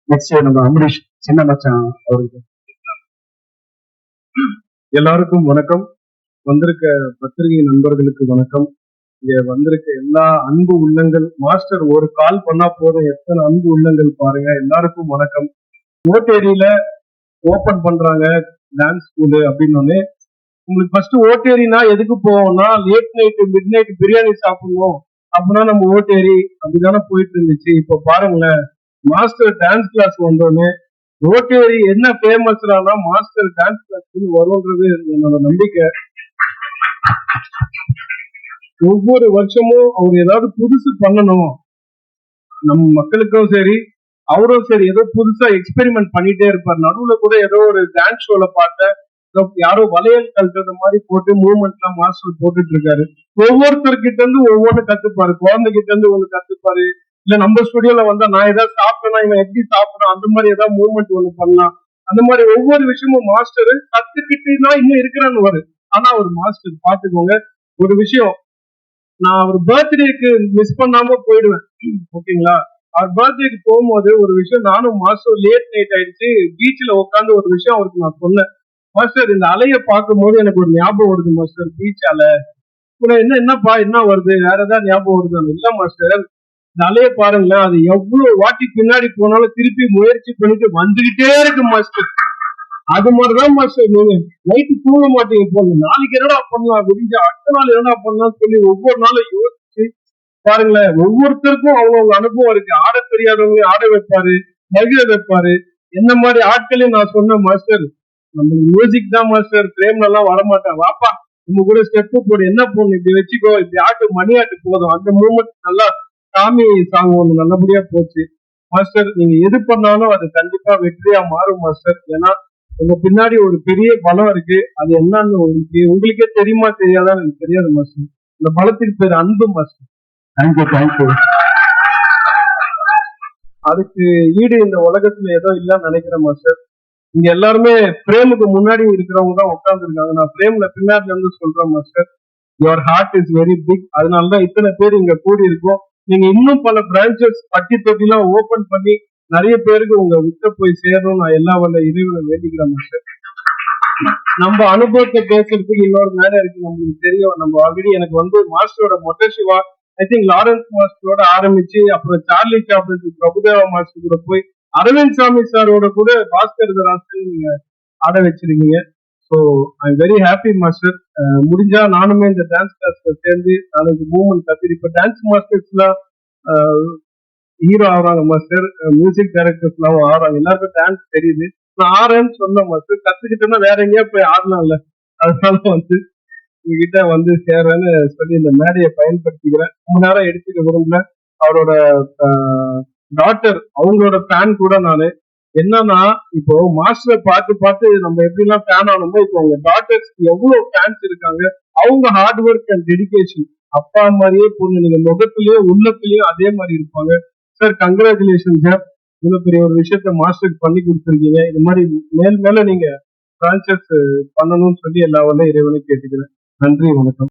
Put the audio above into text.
Next நம்ம அம்பரீஷ் சின்ன மச்சான் அவருக்கு. எல்லாருக்கும் வணக்கம். வந்திருக்க பத்திரிகை நண்பர்களுக்கு வணக்கம். இங்க வந்திருக்க எல்லா அன்பு உள்ளங்கள், மாஸ்டர் ஒரு கால் பண்ணா போதும் எத்தனை அன்பு உள்ளங்கள் பாருங்க. எல்லாருக்கும் வணக்கம். ஓட்டேரியில ஓபன் பண்றாங்க டான்ஸ் ஸ்கூலு அப்படின்னு உங்களுக்கு ஃபர்ஸ்ட் ஓட்டேரினா எதுக்கு போவோம்னா late night mid night biryani சாப்பிடணும் அப்படின்னா நம்ம ஓட்டேரி அப்படிதானே போயிட்டு இருந்துச்சு. இப்ப பாருங்களேன், மாஸ்டர் டான்ஸ் கிளாஸ் வந்தோடனே ஓட்டேரி என்ன ஃபேமஸ்னா மாஸ்டர் டான்ஸ் கிளாஸ் வரும்ன்றது என்னோட நம்பிக்கை. ஒவ்வொரு வருஷமும் அவர் ஏதாவது புதுசு பண்ணணும், நம்ம மக்களுக்கும் சரி அவரும் சரி ஏதோ புதுசா எக்ஸ்பெரிமெண்ட் பண்ணிட்டே இருப்பார். நடுவுல கூட ஏதோ ஒரு டான்ஸ் ஷோல பார்த்தேன், யாரோ வளையல் கல்றது மாதிரி போட்டு மூவ்மெண்ட் எல்லாம் மாஸ்டர் போட்டுட்டு இருக்காரு. ஒவ்வொருத்தர்கிட்ட இருந்து ஒவ்வொன்னு கத்துப்பாரு. குழந்தைகிட்ட இருந்து ஒண்ணு கத்துப்பாரு, இல்ல நம்ம ஸ்டுடியோல வந்தா நான் ஏதாவது சாப்பிட்டேன்னா இவன் எப்படி சாப்பிடணும் அந்த மாதிரி ஏதாவது மூவ்மெண்ட் ஒண்ணு பண்ணலாம். அந்த மாதிரி ஒவ்வொரு விஷயமும் மாஸ்டர் கத்துக்கிட்டு தான் இன்னும் இருக்கிறான்னு வரு. ஆனா ஒரு மாஸ்டர் பாத்துக்கோங்க, ஒரு விஷயம், நான் அவர் பர்த்டேக்கு மிஸ் பண்ணாம போயிடுவேன். ஓகேங்களா, அவர் பர்த்டேக்கு போகும்போது ஒரு விஷயம், நானும் மாஸ்டர் லேட் நைட் ஆயிடுச்சு, பீச்ல உட்காந்து ஒரு விஷயம் அவருக்கு நான் சொன்னேன். மாஸ்டர் இந்த அலைய பார்க்கும் போது எனக்கு ஒரு ஞாபகம் வருது மாஸ்டர், பீச் அலை. என்னப்பா என்ன வருது, வேற ஏதாவது ஞாபகம் வருது? இல்ல மாஸ்டர், இந்த அலைய பாருங்களேன், அது எவ்வளவு வாட்டி பின்னாடி போனாலும் திருப்பி முயற்சி பண்ணிட்டு வந்துகிட்டே இருக்கு மாஸ்டர். அது மாதிரிதான் மாஸ்டர் நீங்க நைட்டு தூங்க மாட்டீங்க போல, நாளைக்கு என்னடா பண்ணலாம், விடிஞ்சா அடுத்த நாள் என்னடா பண்ணலாம்னு சொல்லி ஒவ்வொரு நாளும் யோசிச்சு பாருங்களேன். ஒவ்வொருத்தருக்கும் அவங்கவுங்க அனுபவம் இருக்கு. ஆட தெரியாதவங்க ஆட வைப்பாரு, மகிழ வைப்பாரு. என்ன மாதிரி ஆட்களையும் நான் சொன்ன மாஸ்டர், நம்ம மியூசிக் தான் மாஸ்டர், பிரேம்ல எல்லாம் வரமாட்டேன், வாப்பா நம்ம கூட ஸ்டெப்பு போடு, என்ன பொண்ணு இப்படி வச்சுக்கோ, இப்படி ஆட்டு மணி ஆட்டு போதும். அந்த மூமெண்ட் நல்லா சாமி சாங் ஒண்ணு நல்லபடியா போச்சு மாஸ்டர். நீங்க எது பண்ணாலும் அது கண்டிப்பா வெற்றியா மாறும் மாஸ்டர். ஏன்னா உங்க பின்னாடி ஒரு பெரிய பலம் இருக்கு. அது என்னன்னு உங்களுக்கே தெரியுமா தெரியாதான்னு எனக்கு தெரியாது மாஸ்டர். இந்த பலத்துக்கு பேர் அன்பு மாஸ்டர். தேங்க்யூ. அதுக்கு ஈடு இந்த உலகத்துல ஏதோ இல்லைன்னு நினைக்கிறேன் மாஸ்டர். இங்க எல்லாருமே பிரேமுக்கு முன்னாடி இருக்கிறவங்க தான் உட்கார்ந்து இருக்காங்க. நான் பிரேம்ல பின்னாடில இருந்து சொல்றேன் master, your heart is very big. அதனாலதான் இத்தனை பேர் இங்க கூடி இருக்கோம். நீங்க இன்னும் பல பிரான்சஸ் பட்டி தொட்டிலாம் ஓபன் பண்ணி நிறைய பேருக்கு உங்க விட்ட போய் சேரணும் நான் எல்லா வல்ல இறைவனை வேண்டிக்கிறேன் மாஸ்டர். நம்ம அனுபவத்தை பேசுறதுக்கு இன்னொரு மேடை இருக்கு, நம்மளுக்கு தெரியும். நம்ம ஆல்ரெடி எனக்கு மாஸ்டரோட மொட்டை சிவா, ஐ திங்க் லாரன்ஸ் மாஸ்டரோட ஆரம்பிச்சு அப்புறம் சார்லி சாப்ளின் பிரபுதேவா மாஸ்டர் கூட போய் அரவிந்த் சாமி சாரோட கூட பாஸ்கர் ராஸ்கர் நீங்க ஆட வச்சிருக்கீங்க. So I am very happy master. முடிஞ்சா நானுமே இந்த டான்ஸ் கிளாஸ்ல சேர்ந்து நாளைக்கு மூவ்மெண்ட் கத்து. இப்ப டான்ஸ் மாஸ்டர்ஸ் எல்லாம் ஹீரோ ஆகுறாங்க மாஸ்டர், மியூசிக் டைரக்டர்ஸ் எல்லாம் ஆடுறாங்க, எல்லாருக்கும் டான்ஸ் தெரியுது. நான் ஆடுறேன்னு சொன்ன மாஸ்டர், கத்துக்கிட்டேன்னா வேற எங்கேயா போய் ஆடலாம்ல, அதனால உங்ககிட்ட சேர்றேன்னு சொல்லி இந்த மேடையை பயன்படுத்திக்கிறேன். ரொம்ப நேரம் எடுத்துக்க விரும்பல. அவரோட டாக்டர் அவங்களோட ஃபேன் கூட நானு. என்னன்னா இப்போ மாஸ்டரை பார்த்து பார்த்து நம்ம எப்படிலாம் ஃபேன் ஆனோமோ, இப்போ உங்க டாக்டர்ஸ் எவ்வளவு ஃபேன்ஸ் இருக்காங்க. அவங்க ஹார்ட் ஒர்க் அண்ட் டெடிகேஷன் அப்பா மாதிரியே பொண்ணு, நீங்க முகத்திலயும் உள்ளத்திலயும் அதே மாதிரி இருப்பாங்க. சார் கங்க்ராச்சுலேஷன் சார், இவ்வளவு பெரிய ஒரு விஷயத்த மாஸ்டருக்கு பண்ணி கொடுத்துருக்கீங்க. இது மாதிரி மேல் மேல நீங்க பிரான்சஸ் பண்ணணும்னு சொல்லி எல்லா இறைவனை கேட்டுக்கிறேன். நன்றி, வணக்கம்.